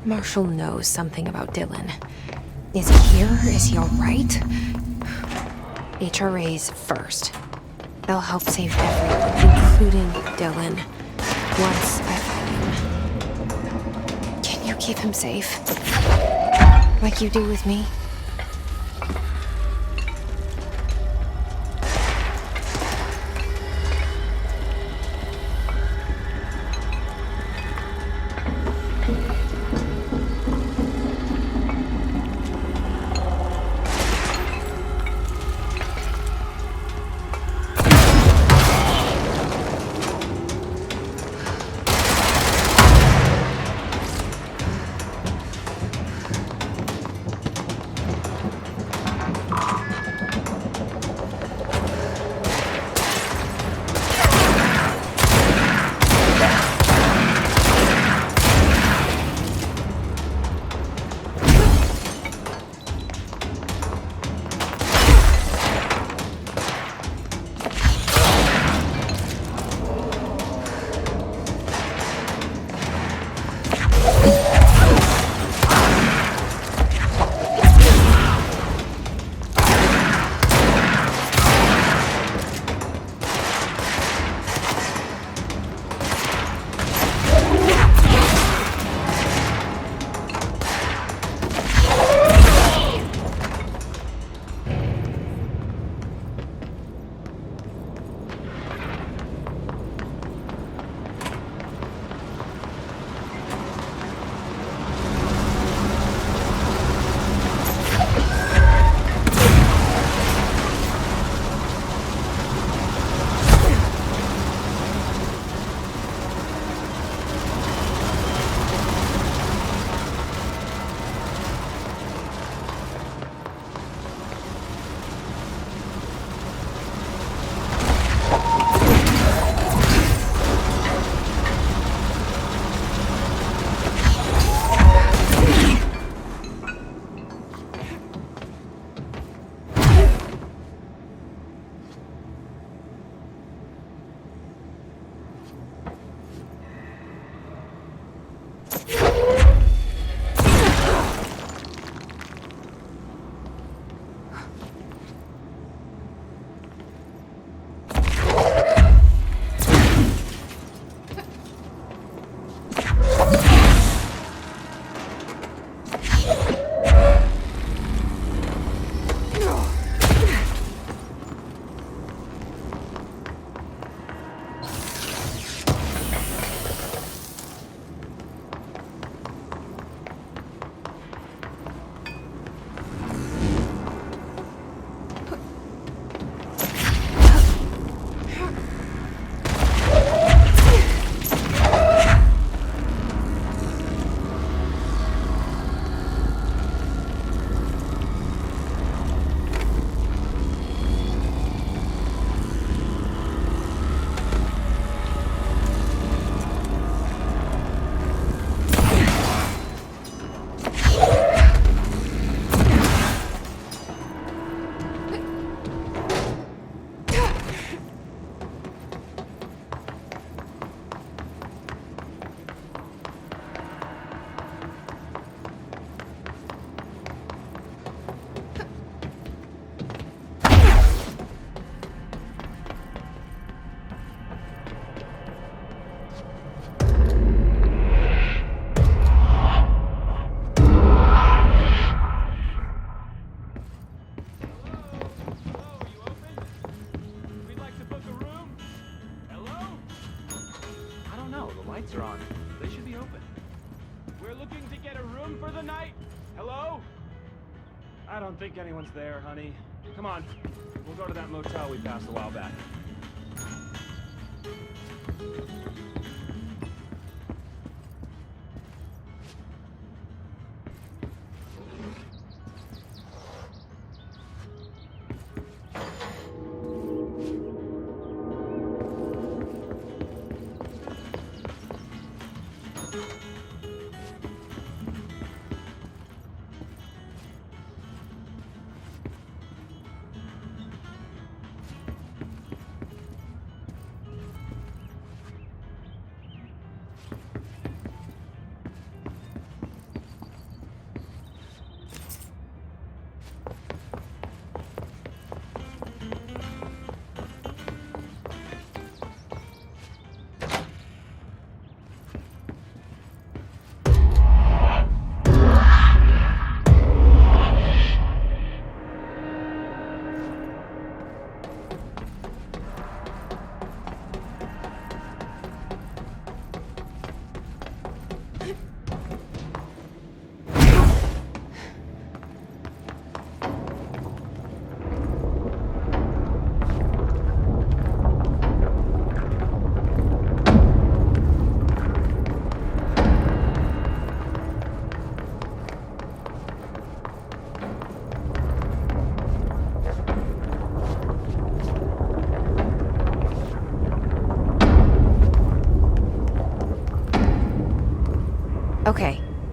Marshall knows something about Dylan. Is he here? Is he alright? HRAs first. They'll help save everyone, including Dylan. Once I find him. Can you keep him safe? Like you do with me? lights are on. They should be open. We're looking to get a room for the night. Hello? I don't think anyone's there, honey. Come on. We'll go to that motel we passed a while back.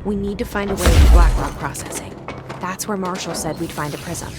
We need to find a way to Blackrock processing. That's where Marshall said we'd find a prism.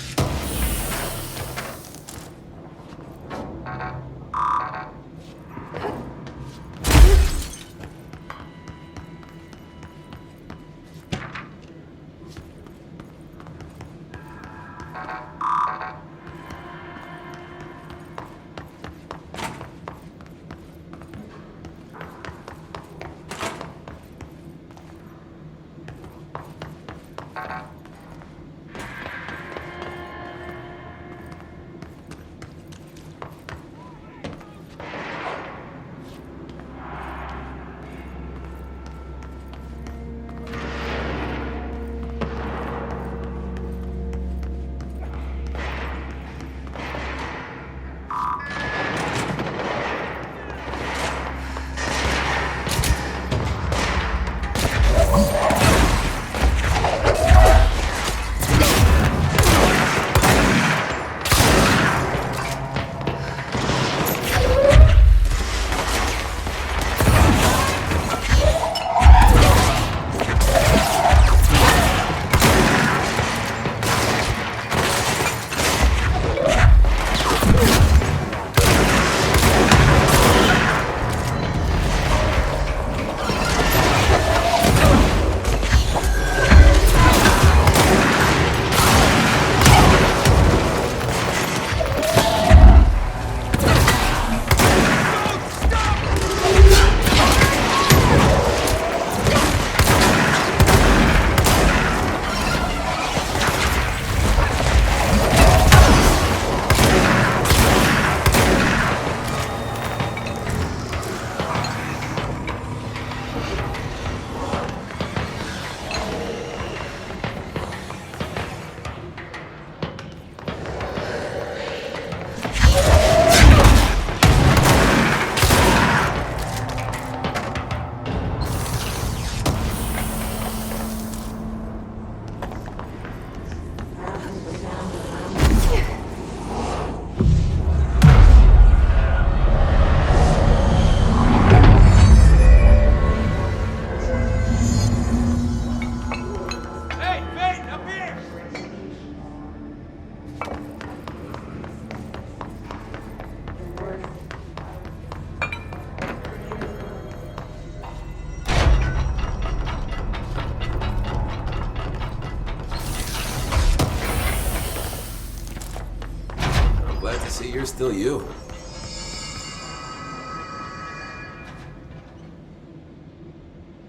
See, you're still you.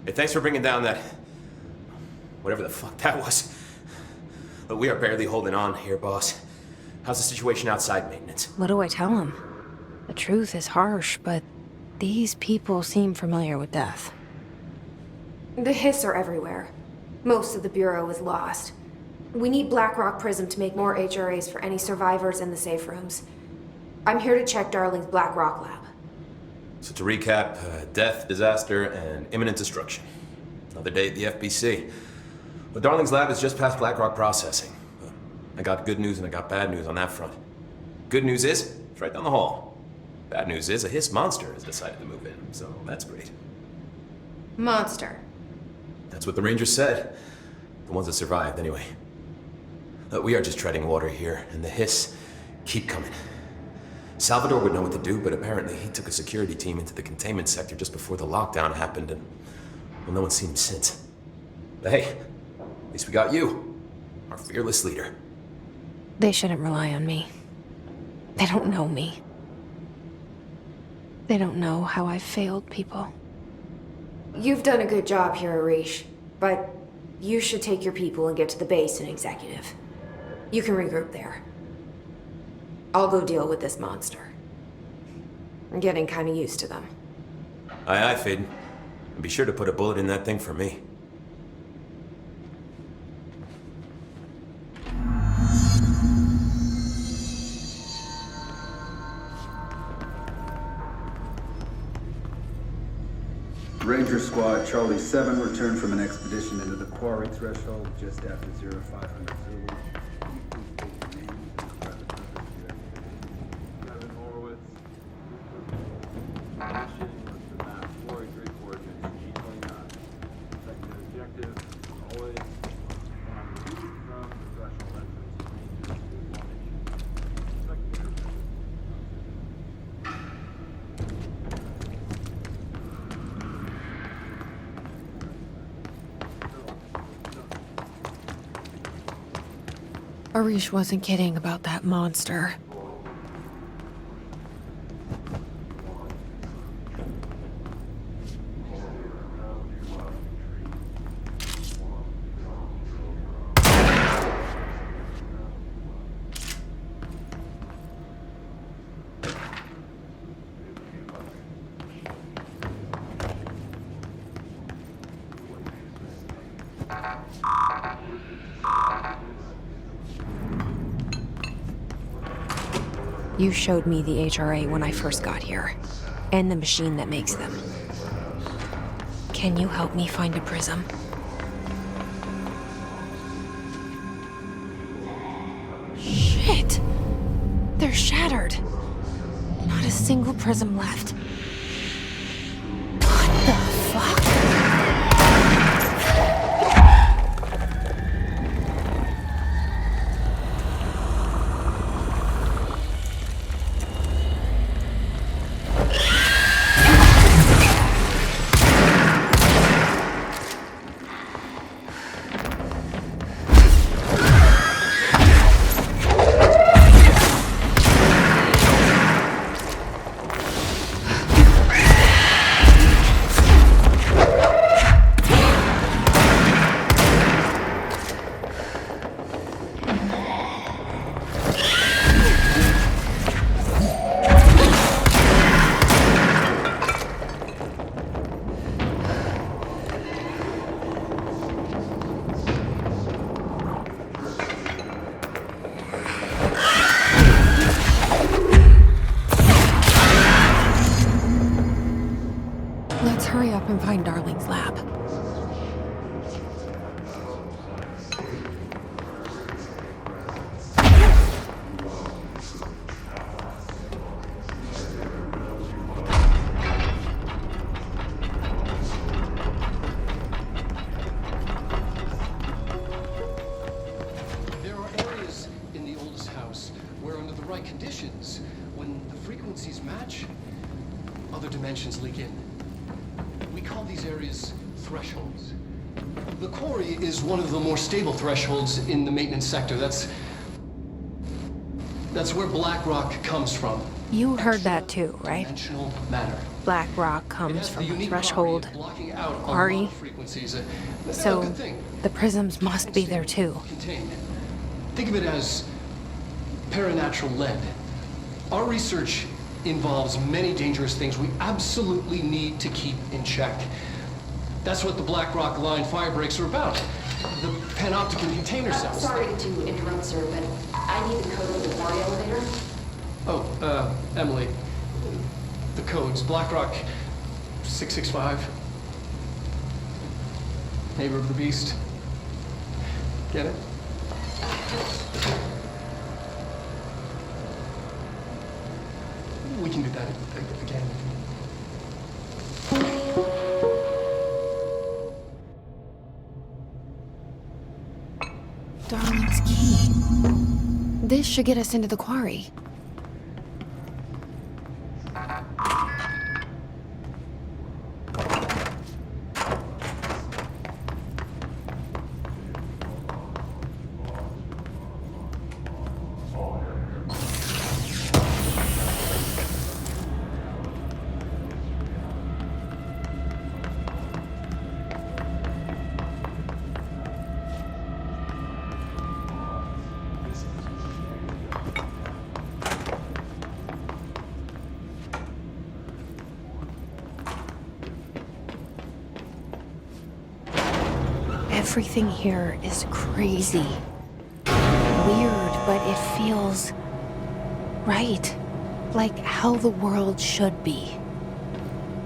Hey, thanks for bringing down that... whatever the fuck that was. But we are barely holding on here, boss. How's the situation outside maintenance? What do I tell him? The truth is harsh, but these people seem familiar with death. The hiss are everywhere. Most of the Bureau is lost. We need Blackrock Prism to make more HRAs for any survivors in the safe rooms. I'm here to check Darling's Blackrock lab. So to recap, death, disaster, and imminent destruction. Another day at the FBC. But Darling's lab is just past Blackrock processing. I got good news and I got bad news on that front. Good news is, it's right down the hall. Bad news is, a hiss monster has decided to move in, so that's great. Monster. That's what the Rangers said. The ones that survived, anyway. We are just treading water here, and the hiss keep coming. Salvador would know what to do, but apparently he took a security team into the containment sector just before the lockdown happened, and well, no one's seen him since. But hey, at least we got you, our fearless leader. They shouldn't rely on me. They don't know me. They don't know how I've failed people. You've done a good job here, Arish, but you should take your people and get to the base in Executive. You can regroup there. I'll go deal with this monster. I'm getting kind of used to them. Aye, aye, Fade. And be sure to put a bullet in that thing for me. Ranger Squad Charlie 7 returned from an expedition into the quarry threshold just after 0500 Zulu. Mission was to map quarry grid coordinates G29. Second objective, Arish wasn't kidding about that monster. You showed me the HRA when I first got here, and the machine that makes them. Can you help me find a prism? Shit! They're shattered. Not a single prism left. What the fuck? Let's hurry up and find Darling's lab. There are areas in the oldest house where under the right conditions, when the frequencies match, other dimensions leak in. We call these areas thresholds. The quarry is one of the more stable thresholds in the maintenance sector. That's where black rock comes from. You heard that too, right? Dimensional matter. Black rock It comes has the from a unique threshold. property of blocking out a lot quarry. of frequencies. That's a So good thing. the prisms must be there too. Contained. Think of it as paranatural lead. Our research involves many dangerous things we absolutely need to keep in check. That's what the Black Rock Line fire breaks are about. The panopticon container cells. Sorry to interrupt, sir, but I need the code of the quarry elevator. Oh, Emily. The codes. Black Rock 665. Neighbor of the Beast. Get it? We can do that again. Darling's key. This should get us into the quarry. Everything here is crazy. Weird, but it feels right. Like how the world should be.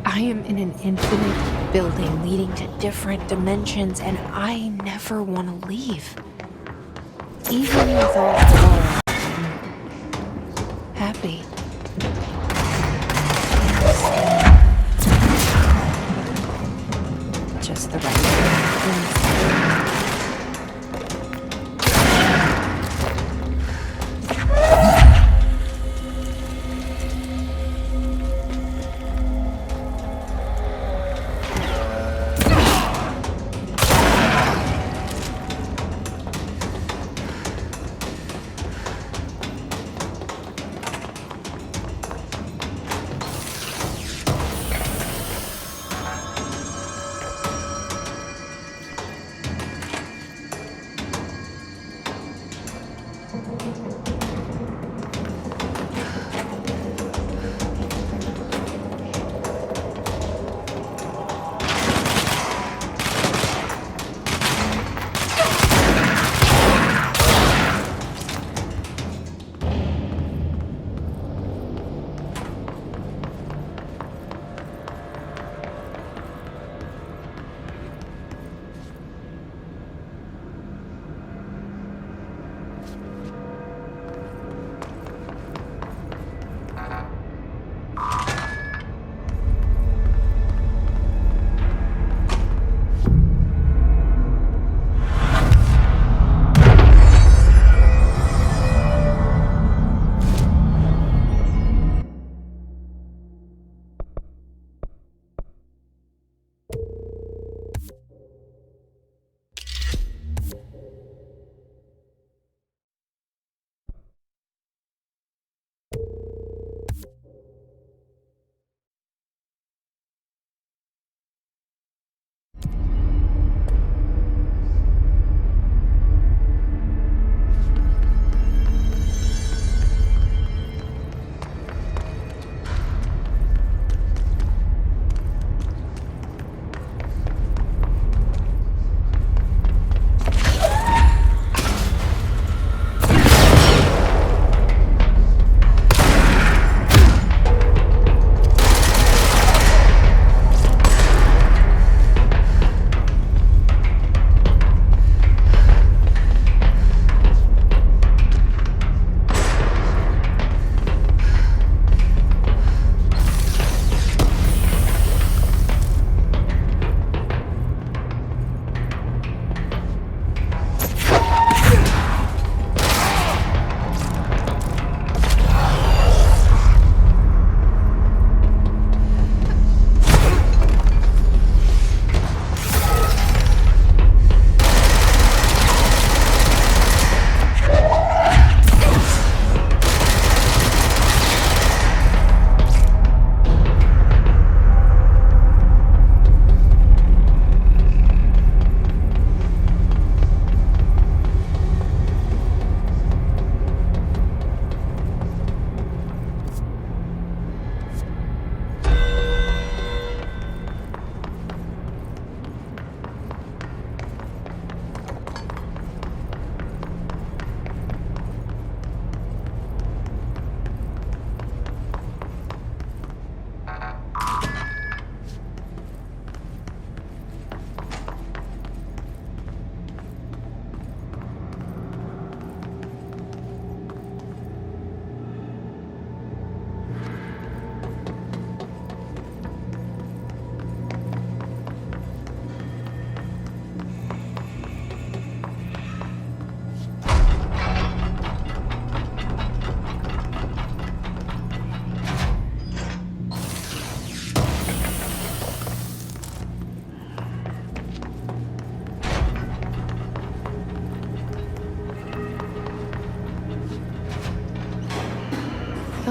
I am in an infinite building leading to different dimensions, and I never want to leave. Even with all the gold, I'm happy. Just the right.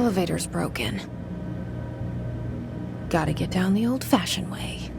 elevator's broken. Gotta get down the old-fashioned way.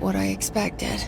not what I expected.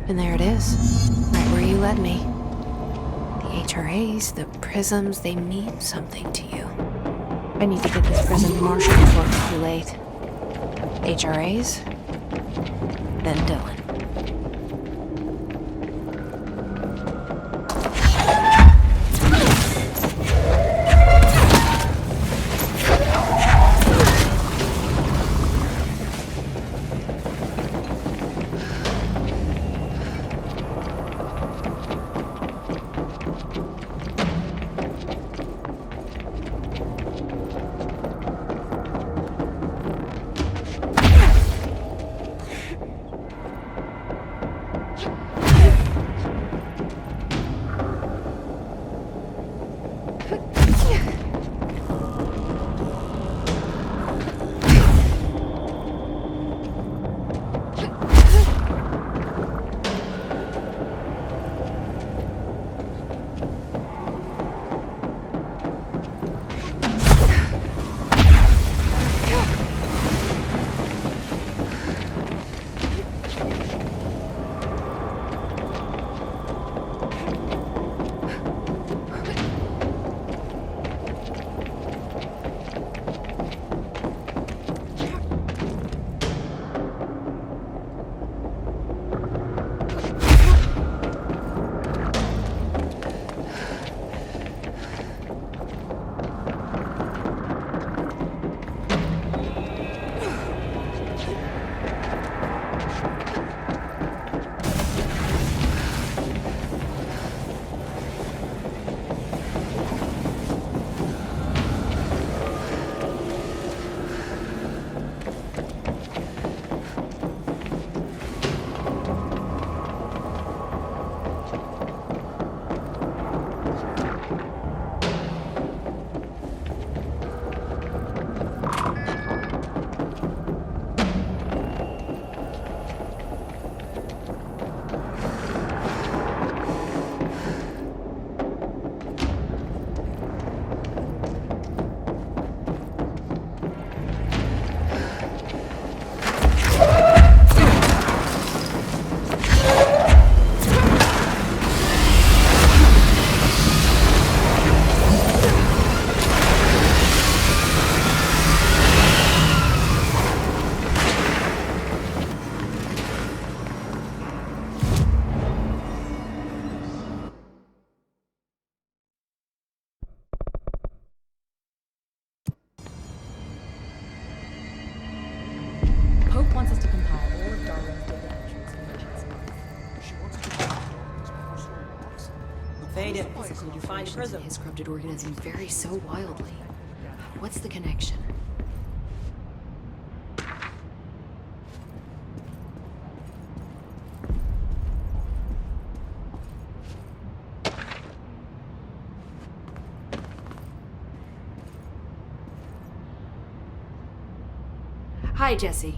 And there it is, right where you led me. The HRAs, the prisms, they mean something to you. I need to get this prison to Marshall before it's too late. HRAs, then Dylan. Pope wants us to compile all of Darwin's data entries and mentions. Fade it. Did you find prism? His corrupted organism vary so wildly. What's the connection? Hi, Jesse.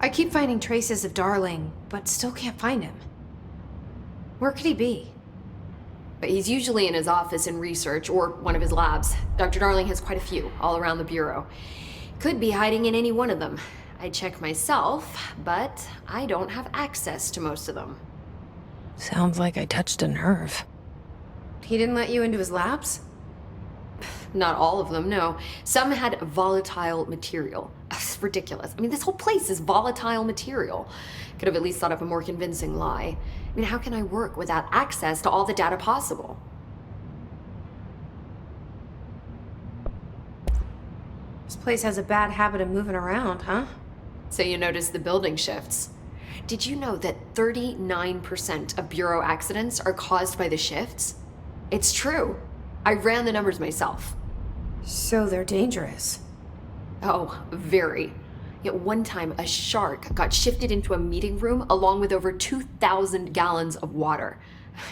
I keep finding traces of Darling, but still can't find him. Where could he be? But he's usually in his office in research or one of his labs. Dr. Darling has quite a few all around the Bureau. Could be hiding in any one of them. I check myself, but I don't have access to most of them. Sounds like I touched a nerve. He didn't let you into his labs? Not all of them, no. Some had volatile material. It's ridiculous. I mean, this whole place is volatile material. Could have at least thought up a more convincing lie. I mean, how can I work without access to all the data possible? This place has a bad habit of moving around, huh? So you notice the building shifts. Did you know that 39% of Bureau accidents are caused by the shifts? It's true. I ran the numbers myself. So they're dangerous. Oh, very. Yet one time, a shark got shifted into a meeting room along with over 2,000 gallons of water.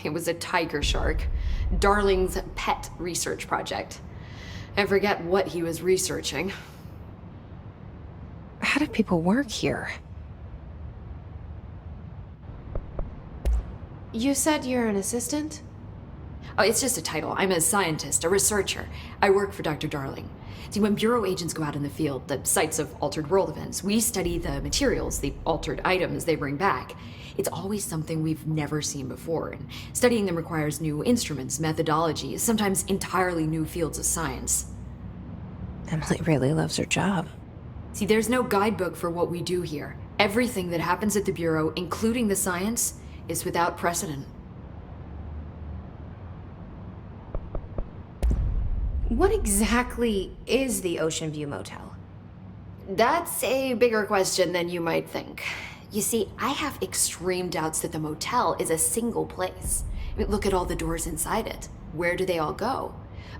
It was a tiger shark. Darling's pet research project. I forget what he was researching. How do people work here? You said you're an assistant? Oh, it's just a title. I'm a scientist, a researcher. I work for Dr. Darling. See, when Bureau agents go out in the field, the sites of altered world events, we study the materials, the altered items they bring back. It's always something we've never seen before, and studying them requires new instruments, methodologies, sometimes entirely new fields of science. Emily really loves her job. See, there's no guidebook for what we do here. Everything that happens at the Bureau, including the science, is without precedent. What exactly is the Ocean View Motel? That's a bigger question than you might think. You see, I have extreme doubts that the motel is a single place. I mean, look at all the doors inside it. Where do they all go?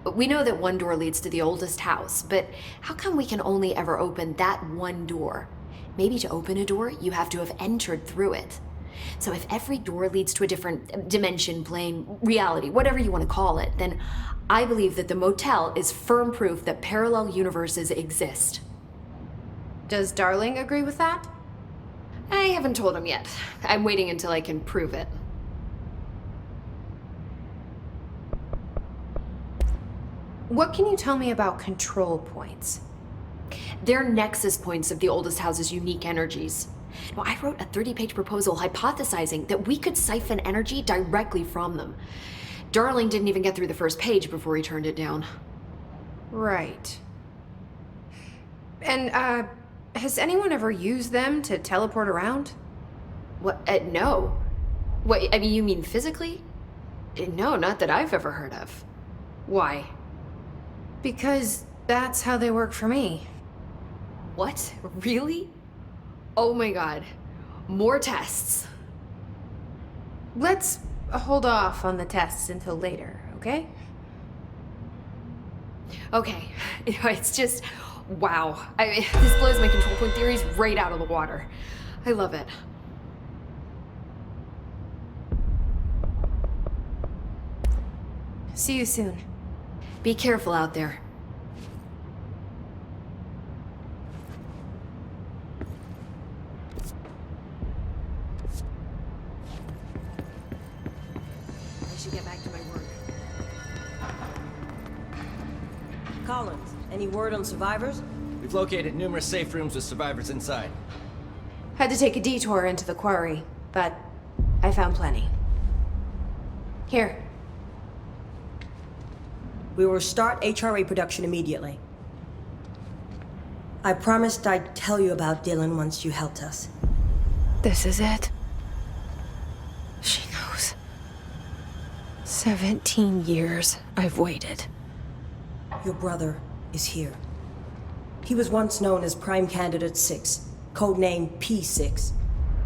We know that one door leads to the oldest house, but how come we can only ever open that one door? Maybe to open a door, you have to have entered through it. So if every door leads to a different dimension, plane, reality, whatever you want to call it, then I believe that the motel is firm proof that parallel universes exist. Does Darling agree with that? I haven't told him yet. I'm waiting until I can prove it. What can you tell me about control points? They're nexus points of the oldest house's unique energies. Now, I wrote a 30-page proposal hypothesizing that we could siphon energy directly from them. Darling didn't even get through the first page before he turned it down. Right. And, has anyone ever used them to teleport around? What? No. What, I mean, you mean physically? No, not that I've ever heard of. Why? Because that's how they work for me. What? Really? Oh my god. More tests. Let's hold off on the tests until later, okay? Okay. It's just, wow. This blows my control point theories right out of the water. I love it. See you soon. Be careful out there. I should get back to my work. Collins, any word on survivors? We've located numerous safe rooms with survivors inside. Had to take a detour into the quarry, but I found plenty. Here. We will start HRA production immediately. I promised I'd tell you about Dylan once you helped us. This is it. She knows. 17 years I've waited. Your brother is here. He was once known as Prime Candidate 6, codenamed P6.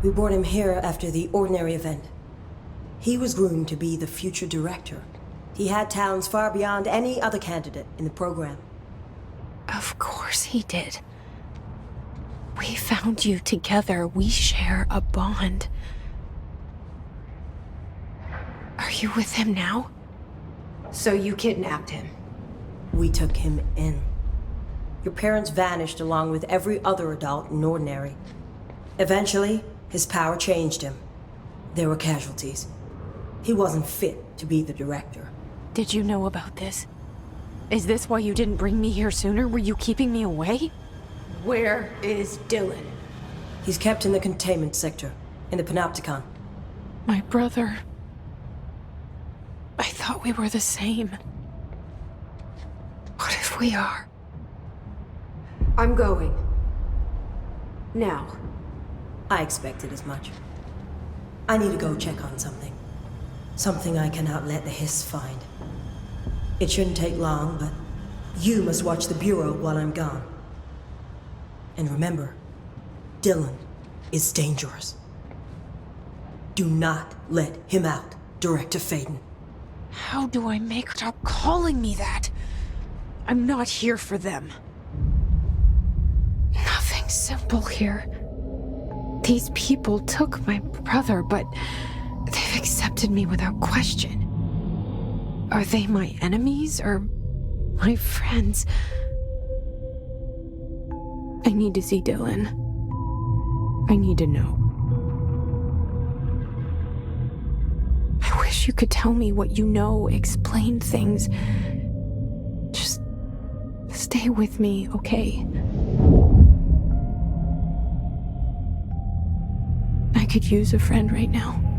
We brought him here after the ordinary event. He was groomed to be the future director. He had talents far beyond any other candidate in the program. Of course he did. We found you together. We share a bond. Are you with him now? So you kidnapped him? We took him in. Your parents vanished along with every other adult in Ordinary. Eventually, his power changed him. There were casualties. He wasn't fit to be the director. Did you know about this? Is this why you didn't bring me here sooner? Were you keeping me away? Where is Dylan? He's kept in the containment sector, in the Panopticon. My brother. I thought we were the same. What if we are? I'm going. Now. I expected as much. I need to go check on something. Something I cannot let the Hiss find. It shouldn't take long, but you must watch the Bureau while I'm gone. And remember, Dylan is dangerous. Do not let him out, Director Faden. How do I make her stop calling me that? I'm not here for them. Nothing's simple here. These people took my brother, but they've accepted me without question. Are they my enemies or my friends? I need to see Dylan. I need to know. I wish you could tell me what you know, explain things. Just Stay with me, okay? I could use a friend right now.